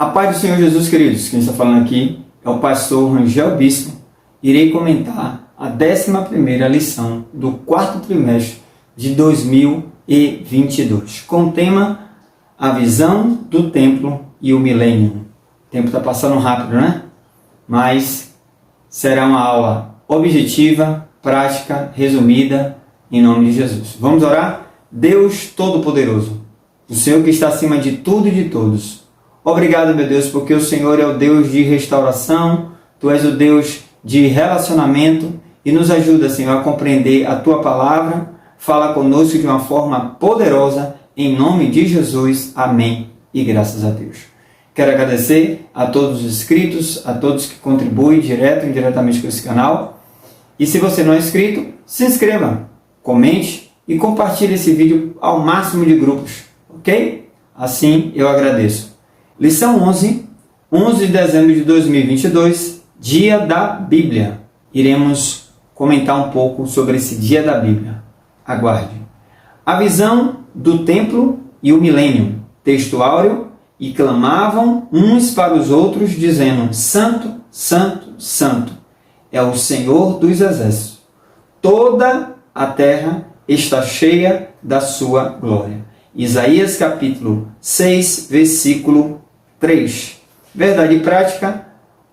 A paz do Senhor Jesus, queridos. Quem está falando aqui é o pastor Rangel Bispo. Irei comentar a 11ª lição do quarto trimestre de 2022, com o tema A Visão do Templo e o Milênio. O tempo está passando rápido, né? Mas será uma aula objetiva, prática, resumida, em nome de Jesus. Vamos orar? Deus Todo-Poderoso, o Senhor que está acima de tudo e de todos. Obrigado, meu Deus, porque o Senhor é o Deus de restauração, Tu és o Deus de relacionamento e nos ajuda, Senhor, a compreender a Tua palavra. Fala conosco de uma forma poderosa, em nome de Jesus. Amém e graças a Deus. Quero agradecer a todos os inscritos, a todos que contribuem direto e indiretamente com esse canal. E se você não é inscrito, se inscreva, comente e compartilhe esse vídeo ao máximo de grupos, ok? Assim eu agradeço. Lição 11 de dezembro de 2022, Dia da Bíblia. Iremos comentar um pouco sobre esse Dia da Bíblia. Aguarde. A visão do templo e o milênio. Texto áureo. E clamavam uns para os outros, dizendo: Santo, Santo, Santo é o Senhor dos exércitos. Toda a terra está cheia da sua glória. Isaías capítulo 6, versículo 3. Verdade prática: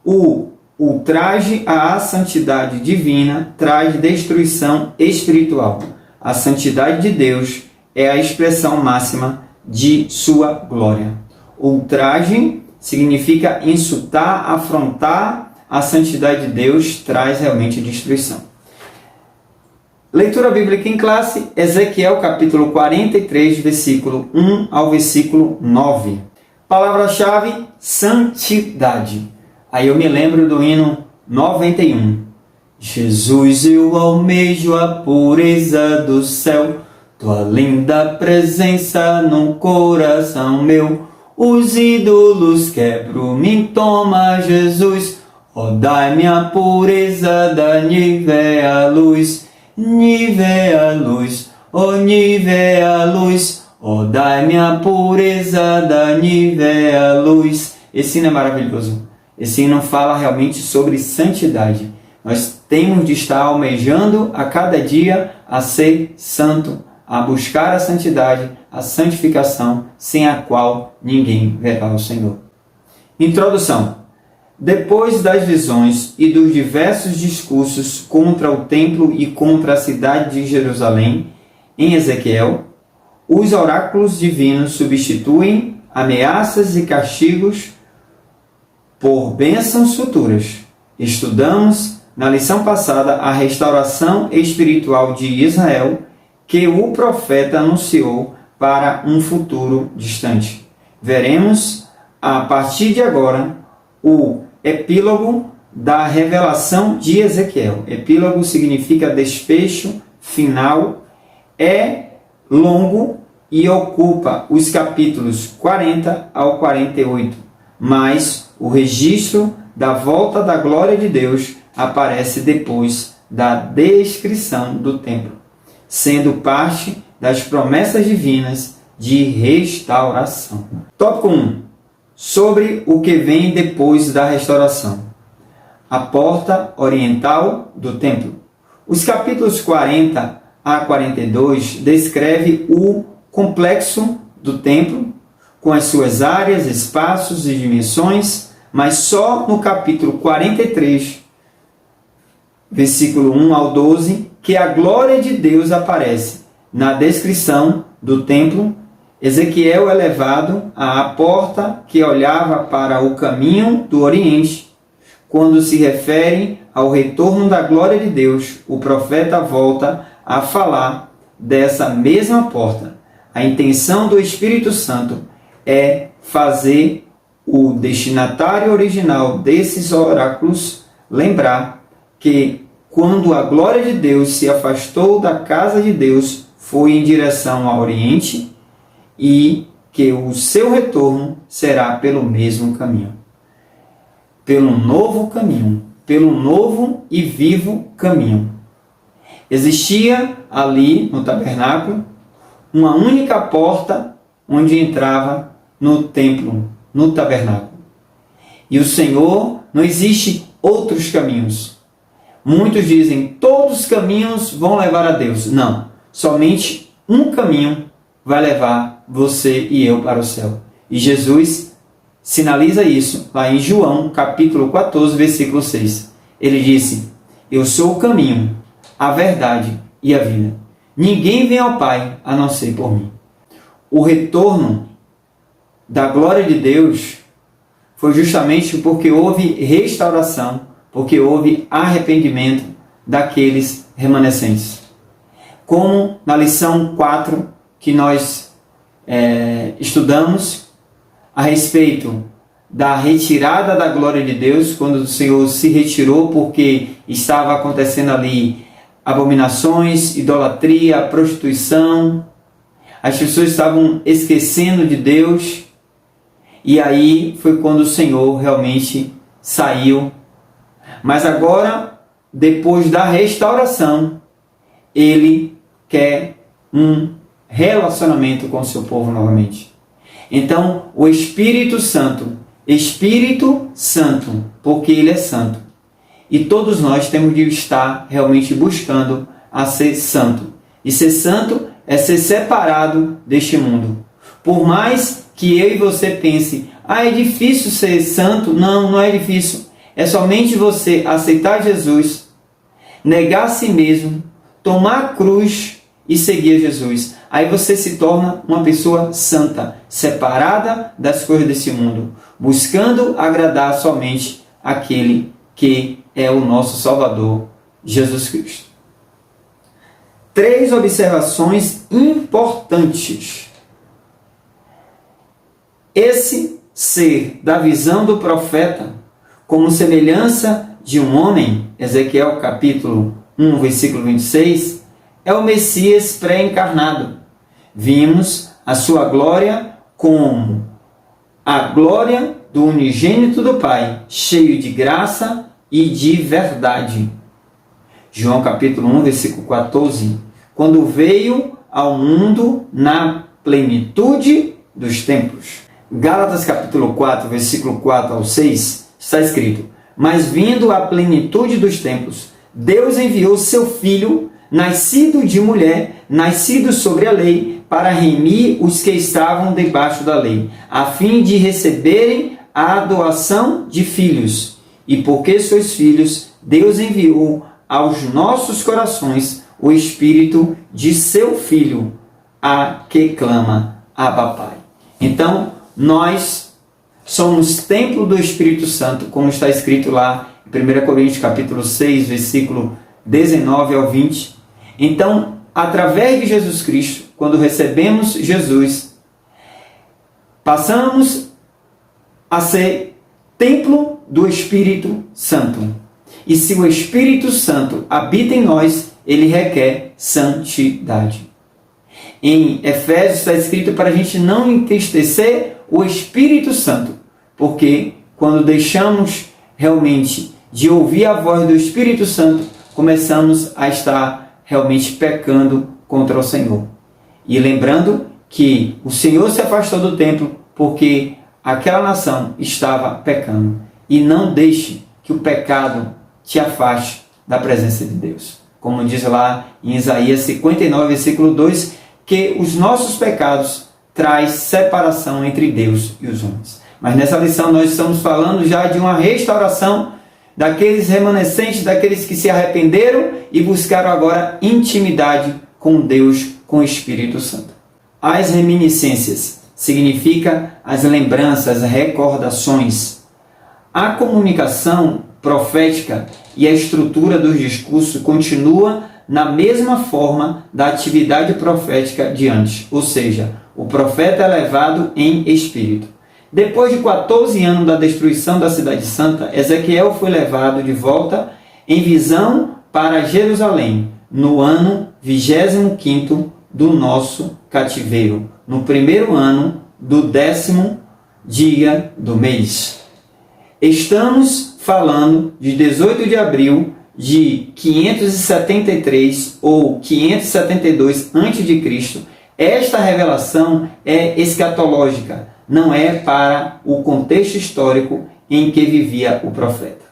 o ultraje à santidade divina traz destruição espiritual. A santidade de Deus é a expressão máxima de sua glória. Ultraje significa insultar, afrontar. A santidade de Deus traz realmente destruição. Leitura bíblica em classe, Ezequiel capítulo 43, versículo 1 ao versículo 9. Palavra-chave: santidade. Aí eu me lembro do hino 91. Jesus, eu almejo a pureza do céu, tua linda presença no coração meu. Os ídolos quebro, me toma, Jesus. Ó, dai-me a pureza da nívea luz. Nívea luz, ó, nívea luz. Ó, dai-me a pureza da nívea luz. Esse hino é maravilhoso. Esse hino fala realmente sobre santidade. Nós temos de estar almejando a cada dia a ser santo, a buscar a santidade, a santificação, sem a qual ninguém verá o Senhor. Introdução. Depois das visões e dos diversos discursos contra o templo e contra a cidade de Jerusalém, em Ezequiel, os oráculos divinos substituem ameaças e castigos por bênçãos futuras. Estudamos na lição passada a restauração espiritual de Israel que o profeta anunciou para um futuro distante. Veremos, a partir de agora, o epílogo da revelação de Ezequiel. Epílogo significa desfecho, final, é longo e ocupa os capítulos 40 ao 48, mas o registro da volta da glória de Deus aparece depois da descrição do templo, sendo parte das promessas divinas de restauração. Tópico 1. Sobre o que vem depois da restauração. A porta oriental do templo. Os capítulos 40 a 42 descreve o complexo do templo, com as suas áreas, espaços e dimensões, mas só no capítulo 43, versículo 1 ao 12, que a glória de Deus aparece. Na descrição do templo, Ezequiel é levado à porta que olhava para o caminho do Oriente. Quando se refere ao retorno da glória de Deus, o profeta volta a falar dessa mesma porta. A intenção do Espírito Santo é fazer o destinatário original desses oráculos lembrar que quando a glória de Deus se afastou da casa de Deus, foi em direção ao Oriente, e que o seu retorno será pelo mesmo caminho. Pelo novo caminho, pelo novo e vivo caminho. Existia ali no tabernáculo uma única porta onde entrava no templo, no tabernáculo. E o Senhor, não existe outros caminhos. Muitos dizem, todos os caminhos vão levar a Deus. Não, somente um caminho vai levar você e eu para o céu. E Jesus sinaliza isso lá em João, capítulo 14, versículo 6. Ele disse, eu sou o caminho, a verdade e a vida. Ninguém vem ao Pai a não ser por mim. O retorno da glória de Deus foi justamente porque houve restauração, porque houve arrependimento daqueles remanescentes. Como na lição 4 que nós estudamos a respeito da retirada da glória de Deus, quando o Senhor se retirou porque estava acontecendo ali abominações, idolatria, prostituição, as pessoas estavam esquecendo de Deus, e aí foi quando o Senhor realmente saiu. Mas agora, depois da restauração, Ele quer um relacionamento com o seu povo novamente. Então, o Espírito Santo, porque Ele é santo. E todos nós temos de estar realmente buscando a ser santo. E ser santo é ser separado deste mundo. Por mais que eu e você pense, é difícil ser santo. Não, não é difícil. É somente você aceitar Jesus, negar a si mesmo, tomar a cruz e seguir a Jesus. Aí você se torna uma pessoa santa, separada das coisas desse mundo, buscando agradar somente aquele que é o nosso Salvador, Jesus Cristo. 3 observações importantes. Esse ser da visão do profeta como semelhança de um homem, Ezequiel capítulo 1, versículo 26, é o Messias pré-encarnado. Vimos a sua glória como a glória do unigênito do Pai, cheio de graça e de verdade. João capítulo 1, versículo 14. Quando veio ao mundo na plenitude dos tempos. Gálatas capítulo 4, versículo 4 ao 6, está escrito, mas vindo a plenitude dos tempos, Deus enviou seu Filho, nascido de mulher, nascido sobre a lei, para remir os que estavam debaixo da lei, a fim de receberem a adoção de filhos. E porque sois filhos, Deus enviou aos nossos corações o Espírito de seu Filho, a que clama, Abba Pai. Então, nós somos templo do Espírito Santo, como está escrito lá em 1 Coríntios capítulo 6, versículo 19 ao 20. Então, através de Jesus Cristo, quando recebemos Jesus, passamos a ser templo do Espírito Santo. E se o Espírito Santo habita em nós, ele requer santidade. Em Efésios está escrito para a gente não entristecer o Espírito Santo, porque quando deixamos realmente de ouvir a voz do Espírito Santo, começamos a estar realmente pecando contra o Senhor. E lembrando que o Senhor se afastou do templo porque aquela nação estava pecando. E não deixe que o pecado te afaste da presença de Deus. Como diz lá em Isaías 59, versículo 2, que os nossos pecados traz separação entre Deus e os homens. Mas nessa lição nós estamos falando já de uma restauração daqueles remanescentes, daqueles que se arrependeram e buscaram agora intimidade com Deus, com o Espírito Santo. As reminiscências significa as lembranças, as recordações. A comunicação profética e a estrutura dos discursos continua na mesma forma da atividade profética de antes, ou seja, o profeta é levado em espírito. Depois de 14 anos da destruição da cidade santa, Ezequiel foi levado de volta em visão para Jerusalém, no ano 25º do nosso cativeiro, no primeiro ano do 10º dia do mês. Estamos falando de 18 de abril de 573 ou 572 a.C. Esta revelação é escatológica, não é para o contexto histórico em que vivia o profeta.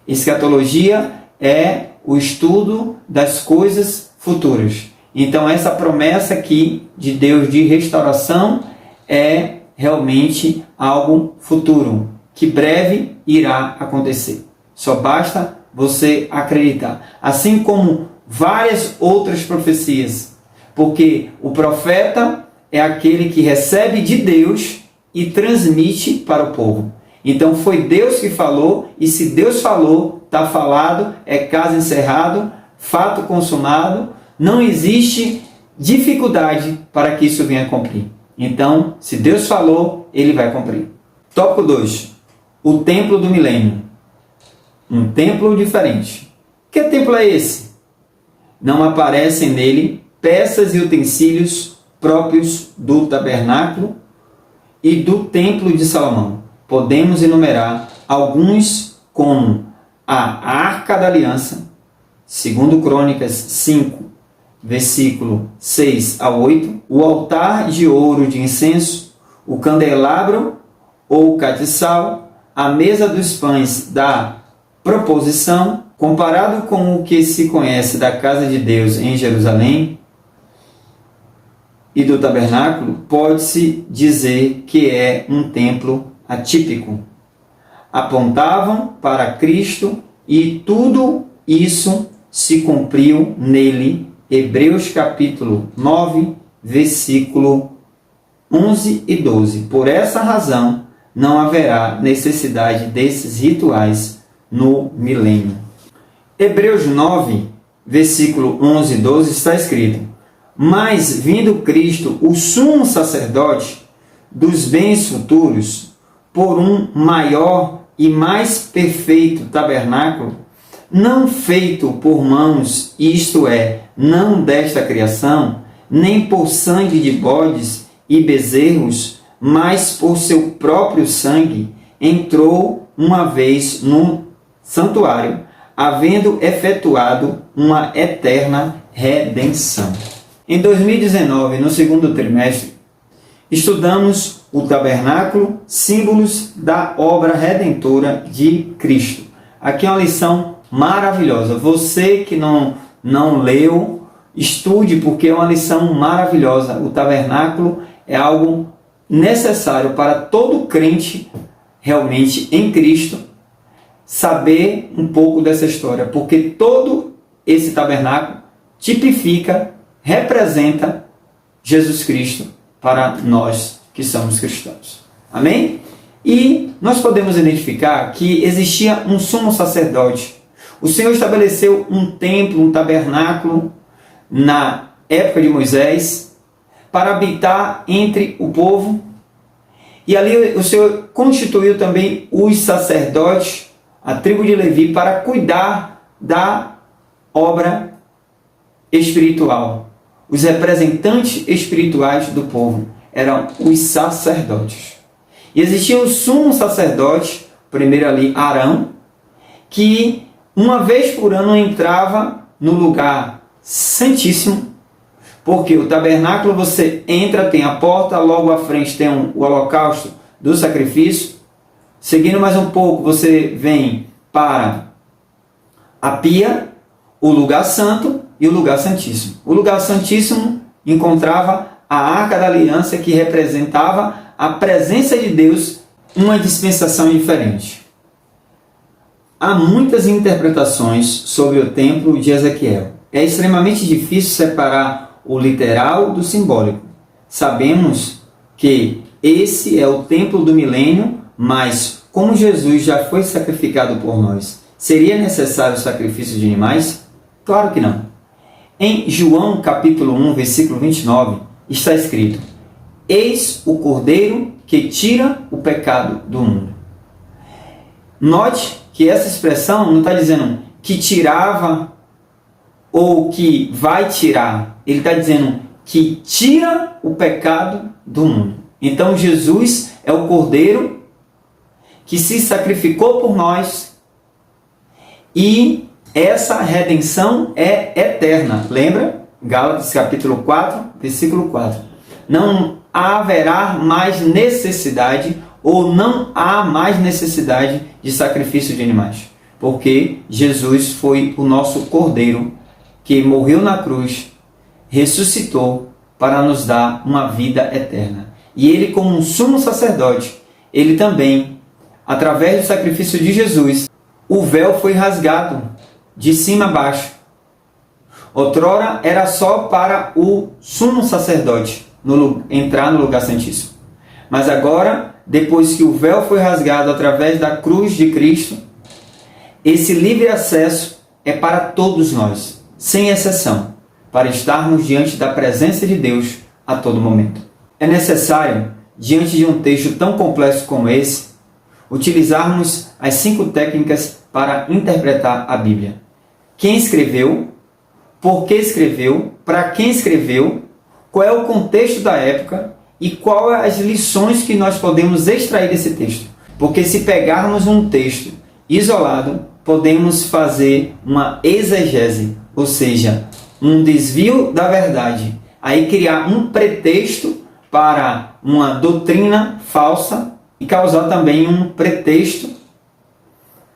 Escatologia é o estudo das coisas futuras. Então, essa promessa aqui de Deus de restauração é realmente algo futuro, que breve irá acontecer. Só basta você acreditar. Assim como várias outras profecias, porque o profeta é aquele que recebe de Deus e transmite para o povo. Então foi Deus que falou, e se Deus falou, está falado, é caso encerrado, fato consumado, não existe dificuldade para que isso venha a cumprir. Então, se Deus falou, Ele vai cumprir. Tópico 2. O templo do milênio. Um templo diferente. Que templo é esse? Não aparecem nele peças e utensílios próprios do tabernáculo e do templo de Salomão. Podemos enumerar alguns como a Arca da Aliança, segundo Crônicas 5, versículo 6 a 8, o altar de ouro de incenso, o candelabro ou castiçal, a mesa dos pães da proposição, comparado com o que se conhece da casa de Deus em Jerusalém e do tabernáculo, pode-se dizer que é um templo atípico. Apontavam para Cristo e tudo isso se cumpriu nele. Hebreus capítulo 9, versículo 11 e 12. Por essa razão, não haverá necessidade desses rituais no milênio. Hebreus 9, versículo 11 e 12 está escrito: mas vindo Cristo, o sumo sacerdote dos bens futuros, por um maior e mais perfeito tabernáculo, não feito por mãos, isto é, não desta criação, nem por sangue de bodes e bezerros, mas por seu próprio sangue, entrou uma vez no santuário, havendo efetuado uma eterna redenção. Em 2019, no segundo trimestre, estudamos o tabernáculo, símbolos da obra redentora de Cristo. Aqui é uma lição maravilhosa. Você que não leu, estude, porque é uma lição maravilhosa. O tabernáculo é algo necessário para todo crente realmente em Cristo saber um pouco dessa história, porque todo esse tabernáculo tipifica, representa Jesus Cristo para nós que somos cristãos. Amém? E nós podemos identificar que existia um sumo sacerdote. O Senhor estabeleceu um templo, um tabernáculo na época de Moisés para habitar entre o povo. E ali o Senhor constituiu também os sacerdotes, a tribo de Levi, para cuidar da obra espiritual. Os representantes espirituais do povo eram os sacerdotes. E existia o sumo sacerdote, primeiro ali Arão, que uma vez por ano entrava no lugar santíssimo, porque o tabernáculo você entra, tem a porta, logo à frente tem o holocausto do sacrifício. Seguindo mais um pouco, você vem para a pia, o lugar santo e o lugar santíssimo. O lugar santíssimo encontrava a Arca da Aliança, que representava a presença de Deus, uma dispensação diferente. Há muitas interpretações sobre o templo de Ezequiel. É extremamente difícil separar o literal do simbólico. Sabemos que esse é o templo do milênio, mas como Jesus já foi sacrificado por nós, seria necessário o sacrifício de animais? Claro que não. Em João capítulo 1, versículo 29, está escrito: eis o Cordeiro que tira o pecado do mundo. Note que essa expressão não está dizendo que tirava ou que vai tirar. Ele está dizendo que tira o pecado do mundo. Então Jesus é o Cordeiro que se sacrificou por nós, e essa redenção é eterna. Lembra? Gálatas capítulo 4, versículo 4. Não haverá mais necessidade ou não há mais necessidade de sacrifício de animais, porque Jesus foi o nosso Cordeiro que morreu na cruz, ressuscitou para nos dar uma vida eterna. E ele, como um sumo sacerdote, ele também, através do sacrifício de Jesus, o véu foi rasgado de cima a baixo. Outrora era só para o sumo sacerdote entrar no lugar santíssimo. Mas agora, depois que o véu foi rasgado através da cruz de Cristo, esse livre acesso é para todos nós, sem exceção, para estarmos diante da presença de Deus a todo momento. É necessário, diante de um texto tão complexo como esse, utilizarmos as 5 técnicas para interpretar a Bíblia. Quem escreveu, por que escreveu, para quem escreveu, qual é o contexto da época e quais as lições que nós podemos extrair desse texto. Porque se pegarmos um texto isolado, podemos fazer uma exegese, ou seja, um desvio da verdade. Aí criar um pretexto para uma doutrina falsa e causar também um pretexto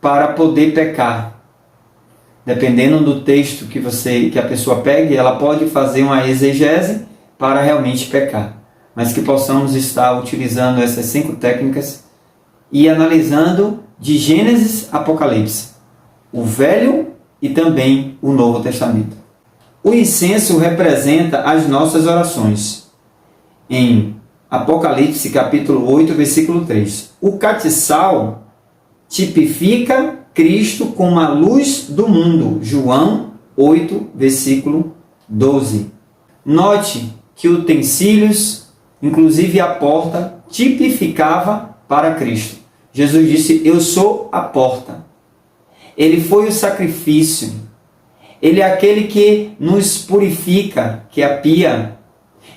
para poder pecar. Dependendo do texto que a pessoa pegue, ela pode fazer uma exegese para realmente pecar. Mas que possamos estar utilizando essas 5 técnicas e analisando de Gênesis a Apocalipse, o Velho e também o Novo Testamento. O incenso representa as nossas orações. Em Apocalipse capítulo 8, versículo 3. O catiçal tipifica Cristo como a luz do mundo. João 8, versículo 12. Note que utensílios, inclusive a porta, tipificava para Cristo. Jesus disse, eu sou a porta. Ele foi o sacrifício. Ele é aquele que nos purifica, que é a pia.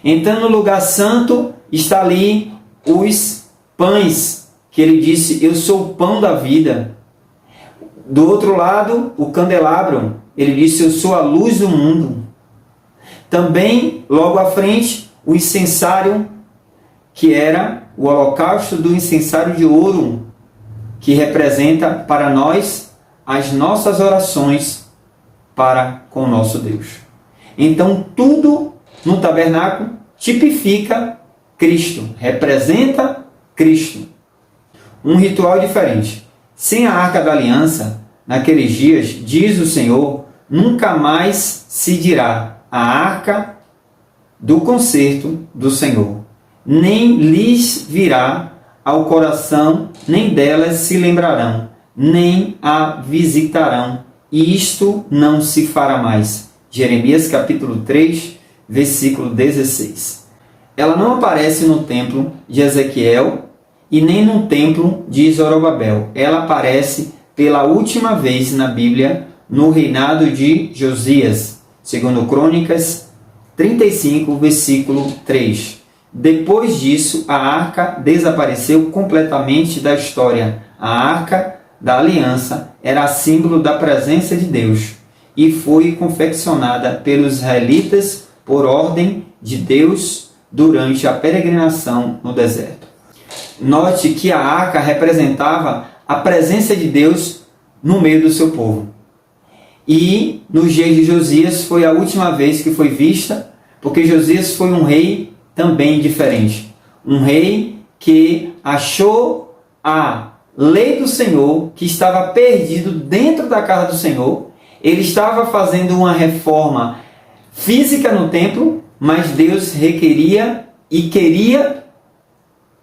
Então no lugar santo está ali os pães, que ele disse, eu sou o pão da vida. Do outro lado, o candelabro, ele disse, eu sou a luz do mundo. Também, logo à frente, o incensário, que era o holocausto do incensário de ouro, que representa para nós as nossas orações para com o nosso Deus. Então, tudo no tabernáculo tipifica Cristo, representa Cristo. Um ritual diferente. Sem a Arca da Aliança, naqueles dias, diz o Senhor, nunca mais se dirá a Arca do concerto do Senhor. Nem lhes virá ao coração, nem delas se lembrarão, nem a visitarão. E isto não se fará mais. Jeremias capítulo 3, versículo 16. Ela não aparece no templo de Ezequiel e nem no templo de Zorobabel. Ela aparece pela última vez na Bíblia no reinado de Josias, segundo Crônicas 35, versículo 3. Depois disso, a arca desapareceu completamente da história. A arca da aliança era símbolo da presença de Deus e foi confeccionada pelos israelitas por ordem de Deus durante a peregrinação no deserto. Note que a arca representava a presença de Deus no meio do seu povo. E nos dias de Josias foi a última vez que foi vista, porque Josias foi um rei também diferente. Um rei que achou a lei do Senhor, que estava perdido dentro da casa do Senhor. Ele estava fazendo uma reforma física no templo, mas Deus requeria e queria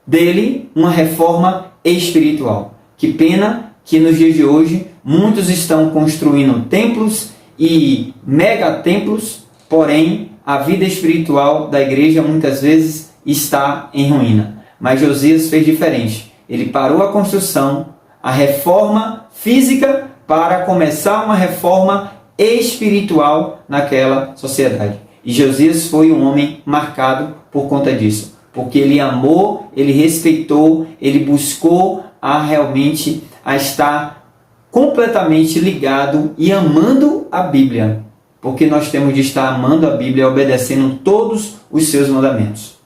dele uma reforma espiritual. Que pena que nos dias de hoje muitos estão construindo templos e megatemplos, porém a vida espiritual da igreja muitas vezes está em ruína. Mas Josias fez diferente. Ele parou a construção, a reforma física, para começar uma reforma espiritual naquela sociedade. E Josias foi um homem marcado por conta disso, porque ele amou, ele respeitou, ele buscou realmente estar completamente ligado e amando a Bíblia, porque nós temos de estar amando a Bíblia e obedecendo todos os seus mandamentos.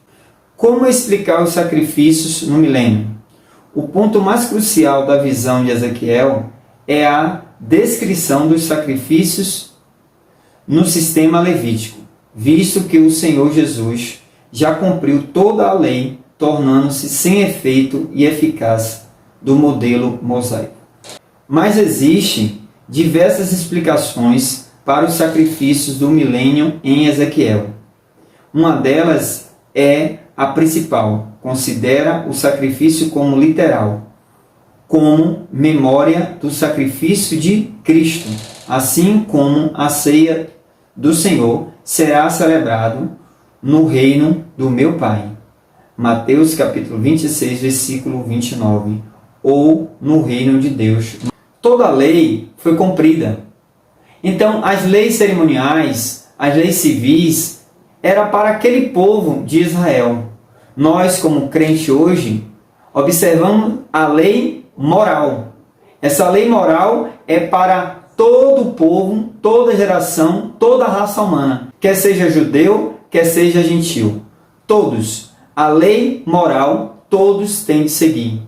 Como explicar os sacrifícios no milênio? o ponto mais crucial da visão de Ezequiel é a descrição dos sacrifícios no sistema levítico, visto que o Senhor Jesus já cumpriu toda a lei, tornando-se sem efeito e eficaz do modelo mosaico. Mas existem diversas explicações para os sacrifícios do milênio em Ezequiel. Uma delas é a principal, considera o sacrifício como literal, como memória do sacrifício de Cristo, assim como a ceia do Senhor será celebrado no reino do meu Pai. Mateus capítulo 26, versículo 29, ou no reino de Deus. Toda a lei foi cumprida. Então, as leis cerimoniais, as leis civis, era para aquele povo de Israel. Nós, como crente hoje, observamos a lei moral. Essa lei moral é para todo o povo, toda geração, toda a raça humana, quer seja judeu, quer seja gentil. Todos. A lei moral, todos têm de seguir.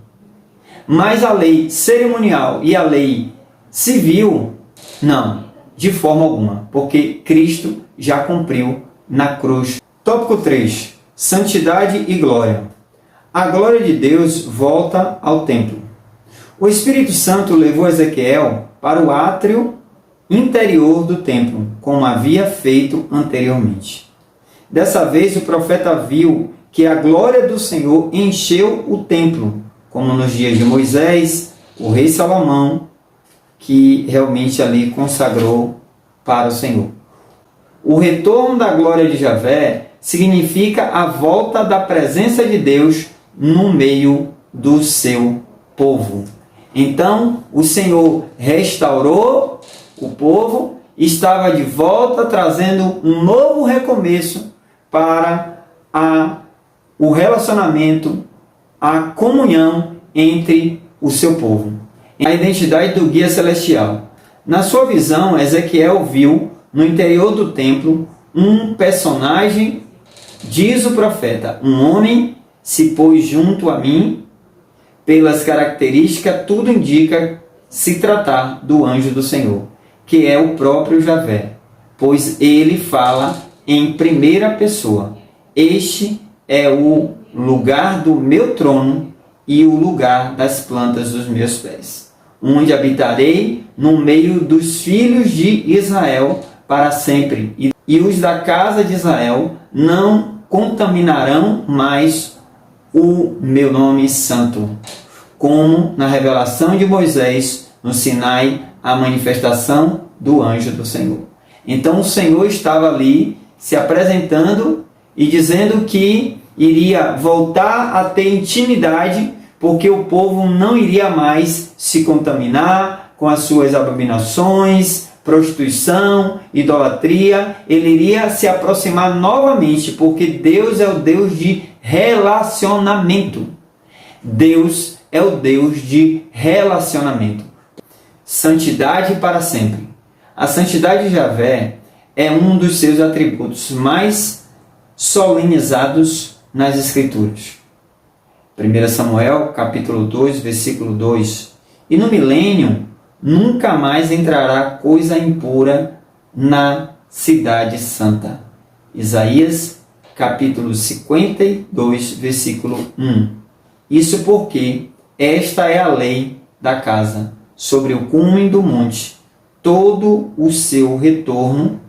Mas a lei cerimonial e a lei civil, não, de forma alguma, porque Cristo já cumpriu na cruz. Tópico 3. Santidade e glória. A glória de Deus volta ao templo. O Espírito Santo levou Ezequiel para o átrio interior do templo, como havia feito anteriormente. Dessa vez o profeta viu que a glória do Senhor encheu o templo, como nos dias de Moisés, o rei Salomão, que realmente ali consagrou para o Senhor. O retorno da glória de Javé significa a volta da presença de Deus no meio do seu povo. Então, o Senhor restaurou o povo, estava de volta trazendo um novo recomeço para o relacionamento, a comunhão entre o seu povo. A identidade do guia celestial. Na sua visão, Ezequiel viu no interior do templo um personagem, diz o profeta, um homem se pôs junto a mim, pelas características tudo indica se tratar do anjo do Senhor, que é o próprio Javé, pois ele fala em primeira pessoa. Este é o lugar do meu trono e o lugar das plantas dos meus pés, onde habitarei no meio dos filhos de Israel para sempre, e os da casa de Israel não contaminarão mais o meu nome santo, como na revelação de Moisés no Sinai, a manifestação do anjo do Senhor. Então o Senhor estava ali se apresentando e dizendo que iria voltar a ter intimidade, porque o povo não iria mais se contaminar com as suas abominações, prostituição, idolatria. Ele iria se aproximar novamente, porque Deus é o Deus de relacionamento. Deus é o Deus de relacionamento. Santidade para sempre. A santidade de Javé é um dos seus atributos mais solenizados nas Escrituras. 1 Samuel, capítulo 2, versículo 2. E no milênio nunca mais entrará coisa impura na cidade santa. Isaías, capítulo 52, versículo 1. Isso porque esta é a lei da casa, sobre o cume do monte. Todo o seu retorno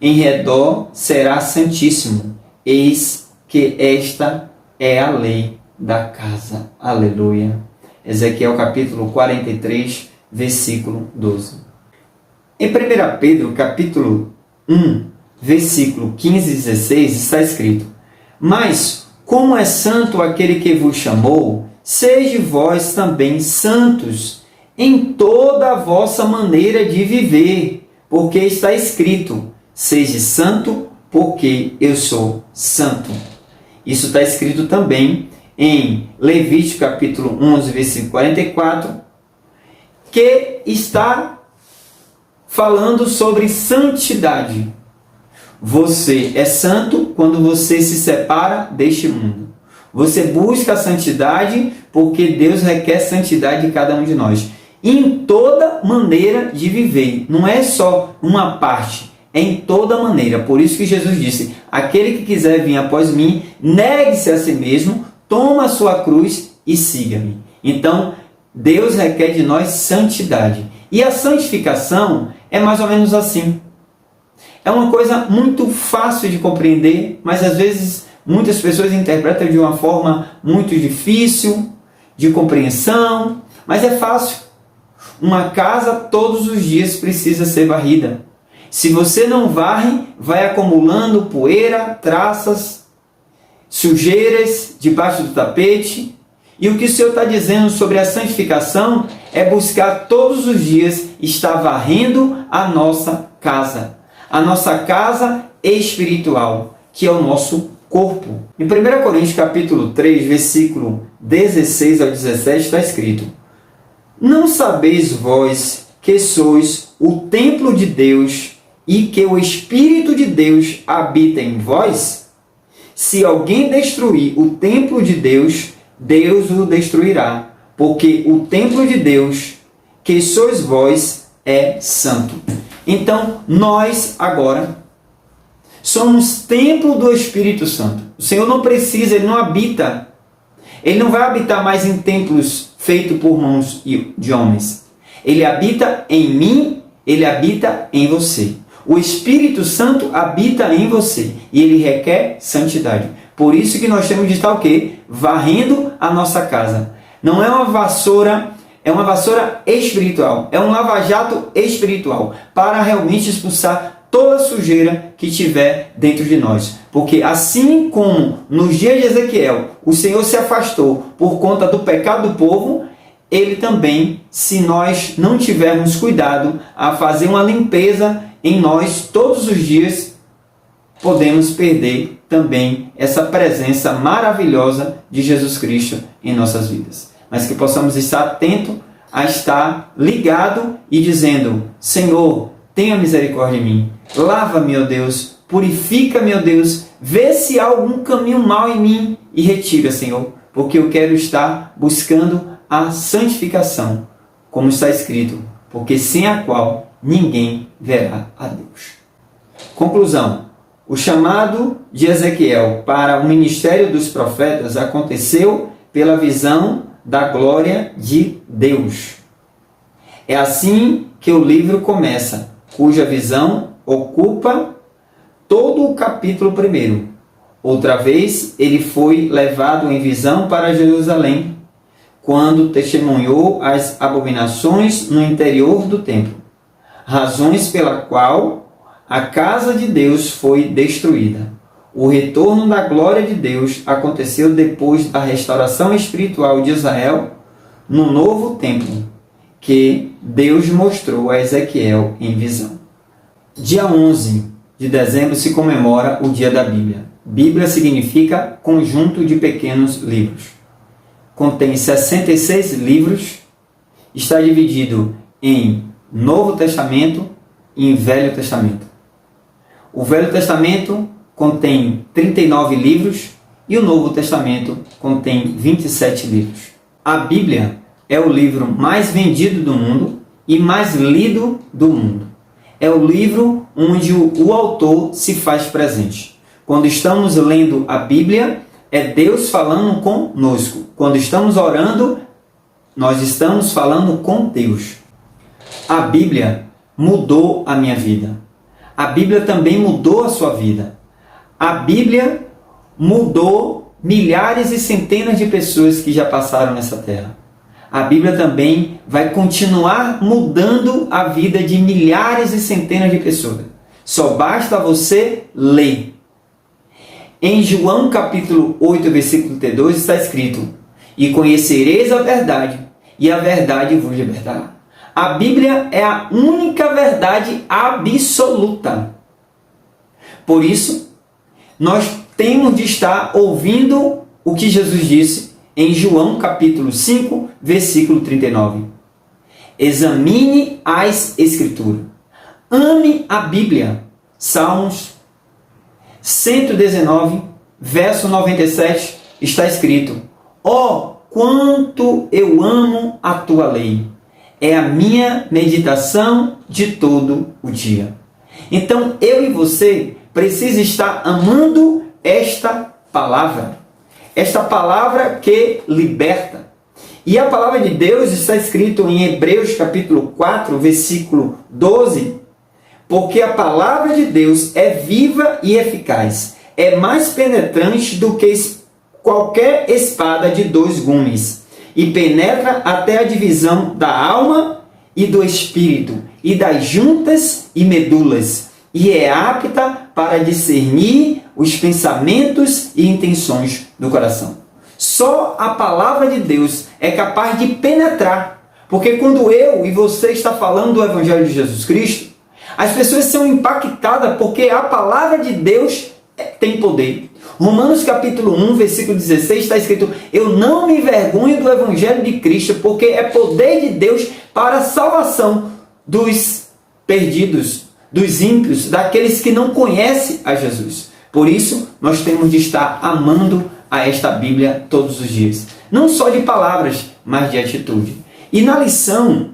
em redor será santíssimo. Eis que esta é a lei da casa. Aleluia. Ezequiel capítulo 43, versículo 12. Em 1 Pedro capítulo 1, versículo 15 e 16 está escrito: Mas, como é santo aquele que vos chamou, sede vós também santos em toda a vossa maneira de viver, porque está escrito: Sede santo, porque eu sou santo. Isso está escrito também em Levítico capítulo 11, versículo 44, que está falando sobre santidade. Você é santo quando você se separa deste mundo. Você busca a santidade porque Deus requer santidade de cada um de nós. Em toda maneira de viver. Não é só uma parte, é em toda maneira. Por isso que Jesus disse, aquele que quiser vir após mim, negue-se a si mesmo, toma a sua cruz e siga-me. Então, Deus requer de nós santidade. E a santificação é mais ou menos assim. É uma coisa muito fácil de compreender, mas às vezes muitas pessoas interpretam de uma forma muito difícil de compreensão, mas é fácil. Uma casa todos os dias precisa ser varrida. Se você não varre, vai acumulando poeira, traças, sujeiras debaixo do tapete. E o que o Senhor está dizendo sobre a santificação é buscar todos os dias estar varrendo a nossa casa. A nossa casa espiritual, que é o nosso corpo. Em 1 Coríntios capítulo 3, versículo 16 ao 17 está escrito: não sabeis vós que sois o templo de Deus e que o Espírito de Deus habita em vós? Se alguém destruir o templo de Deus, Deus o destruirá, porque o templo de Deus, que sois vós, é santo. Então, nós agora somos templo do Espírito Santo. O Senhor não precisa, Ele não habita. Ele não vai habitar mais em templos feitos por mãos de homens. Ele habita em mim, Ele habita em você. O Espírito Santo habita em você e Ele requer santidade. Por isso que nós temos de estar o quê? Varrendo a nossa casa. Não é uma vassoura, é uma vassoura espiritual. É um lava-jato espiritual para realmente expulsar toda a sujeira que tiver dentro de nós. Porque assim como nos dias de Ezequiel, o Senhor se afastou por conta do pecado do povo, Ele também, se nós não tivermos cuidado a fazer uma limpeza em nós todos os dias, podemos perder também essa presença maravilhosa de Jesus Cristo em nossas vidas. Mas que possamos estar atentos a estar ligado e dizendo: Senhor, tenha misericórdia de mim. Lava-me, ó Deus. Purifica-me, ó Deus. Vê se há algum caminho mau em mim e retira, Senhor. Porque eu quero estar buscando a santificação, como está escrito, porque sem a qual ninguém verá a Deus. Conclusão. O chamado de Ezequiel para o ministério dos profetas aconteceu pela visão da glória de Deus. É assim que o livro começa, cuja visão ocupa todo o capítulo 1. Outra vez, ele foi levado em visão para Jerusalém, quando testemunhou as abominações no interior do templo, razões pela qual a casa de Deus foi destruída. O retorno da glória de Deus aconteceu depois da restauração espiritual de Israel no novo templo, que Deus mostrou a Ezequiel em visão. Dia 11 de dezembro se comemora o Dia da Bíblia. Bíblia significa conjunto de pequenos livros. Contém 66 livros, está dividido em Novo Testamento e em Velho Testamento. O Velho Testamento contém 39 livros e o Novo Testamento contém 27 livros. A Bíblia é o livro mais vendido do mundo e mais lido do mundo. É o livro onde o autor se faz presente. Quando estamos lendo a Bíblia, é Deus falando conosco. Quando estamos orando, nós estamos falando com Deus. A Bíblia mudou a minha vida. A Bíblia também mudou a sua vida. A Bíblia mudou milhares e centenas de pessoas que já passaram nessa terra. A Bíblia também vai continuar mudando a vida de milhares e centenas de pessoas. Só basta você ler. Em João capítulo 8, versículo 32 está escrito: e conhecereis a verdade, e a verdade vos libertará. A Bíblia é a única verdade absoluta. Por isso, nós temos de estar ouvindo o que Jesus disse em João capítulo 5, versículo 39. Examine as Escrituras. Ame a Bíblia. Salmos 119, verso 97, está escrito: ó, quanto eu amo a tua lei! É a minha meditação de todo o dia. Então, eu e você precisa estar amando esta palavra que liberta. E a palavra de Deus está escrito em Hebreus capítulo 4, versículo 12, porque a palavra de Deus é viva e eficaz, é mais penetrante do que qualquer espada de dois gumes, e penetra até a divisão da alma e do espírito, e das juntas e medulas, e é apta para discernir os pensamentos e intenções do coração. Só a palavra de Deus é capaz de penetrar, porque quando eu e você está falando do Evangelho de Jesus Cristo, as pessoas são impactadas porque a palavra de Deus tem poder. Romanos capítulo 1, versículo 16 está escrito: eu não me envergonho do Evangelho de Cristo, porque é poder de Deus para a salvação dos perdidos, dos ímpios, daqueles que não conhecem a Jesus. Por isso, nós temos de estar amando a esta Bíblia todos os dias. Não só de palavras, mas de atitude. E na lição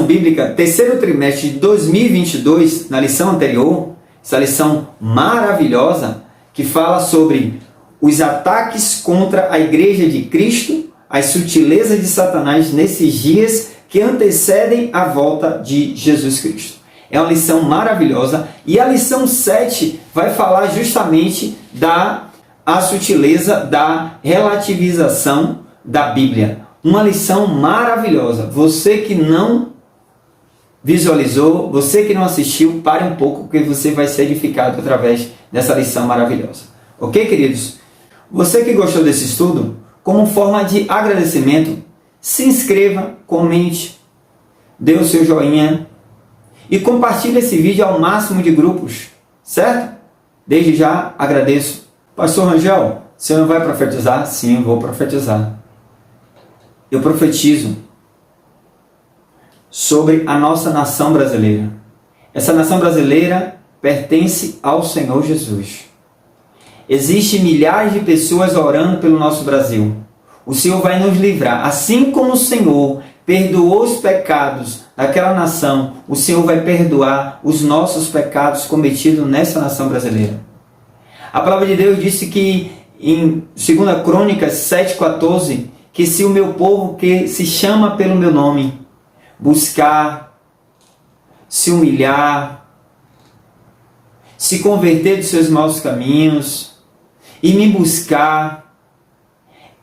bíblica, terceiro trimestre de 2022, na lição anterior, essa lição maravilhosa, que fala sobre os ataques contra a Igreja de Cristo, as sutilezas de Satanás nesses dias que antecedem a volta de Jesus Cristo. É uma lição maravilhosa. E a lição 7 vai falar justamente da sutileza da relativização da Bíblia. Uma lição maravilhosa. Você que não visualizou, você que não assistiu, pare um pouco, porque você vai ser edificado através dessa lição maravilhosa. Ok, queridos? Você que gostou desse estudo, como forma de agradecimento, se inscreva, comente, dê o seu joinha e compartilhe esse vídeo ao máximo de grupos, certo? Desde já agradeço. Pastor Rangel, o senhor não vai profetizar? Sim, eu vou profetizar. Eu profetizo sobre a nossa nação brasileira. Essa nação brasileira pertence ao Senhor Jesus. Existem milhares de pessoas orando pelo nosso Brasil. O Senhor vai nos livrar. Assim como o Senhor perdoou os pecados daquela nação, o Senhor vai perdoar os nossos pecados cometidos nessa nação brasileira. A palavra de Deus disse que em 2 Crônicas 7,14, que se o meu povo que se chama pelo meu nome buscar, se humilhar, se converter dos seus maus caminhos e me buscar,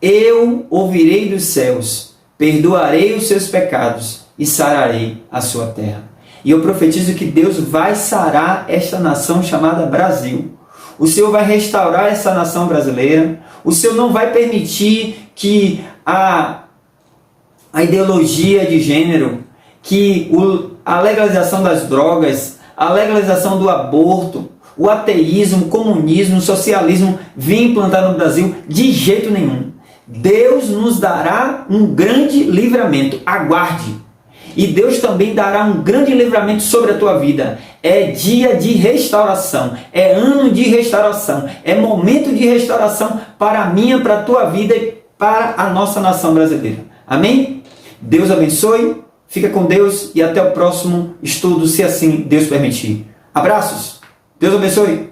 eu ouvirei dos céus, perdoarei os seus pecados e sararei a sua terra. E eu profetizo que Deus vai sarar esta nação chamada Brasil. O Senhor vai restaurar essa nação brasileira. O Senhor não vai permitir que a ideologia de gênero, que a legalização das drogas, a legalização do aborto, o ateísmo, o comunismo, o socialismo venha implantar no Brasil de jeito nenhum. Deus nos dará um grande livramento. Aguarde. E Deus também dará um grande livramento sobre a tua vida. É dia de restauração. É ano de restauração. É momento de restauração para a minha, para a tua vida e para a nossa nação brasileira. Amém? Deus abençoe. Fica com Deus e até o próximo estudo, se assim Deus permitir. Abraços. Deus abençoe.